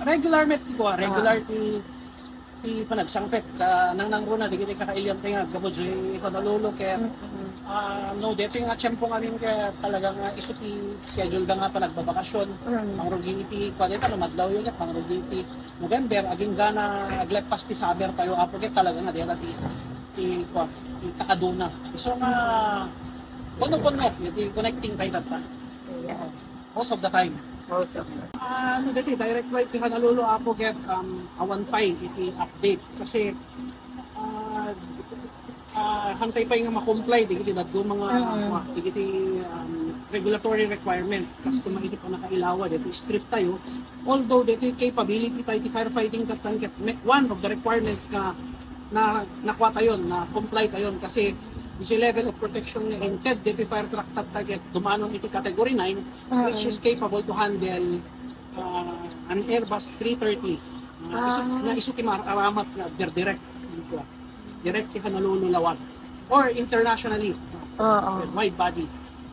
Regular met ko, regular ti panagsangpet ka nang runa di kita kakailyam tinga gabo joy ko nalulo kaya no dito nga tiyempo ngamin kaya talagang iso ti schedule da nga pa nagbabakasyon ang rugi iti kwa dito lumadlaw yun pang rugi iti November aging gana aglepas ti summer tayo apo kaya talaga nga dito ti kakaduna so nga puno iti connecting tayo pa Yes. most of the time. Also. Dati direct flight ti Honolulu apo get awan pay iti update kasi hantay pa nga ma-comply di dadto mga regulatory requirements kasi kung makita pa nakailawa dito strict tayo although dito capability tayo ti firefighting katangket one of the requirements na nakuha tayo na comply tayo kasi the level of protection nga intent dito fire truck target dumanong iti category 9 which is capable to handle an Airbus 330 na iso ti maramat na direct ti Honolulu lawag or internationally with wide body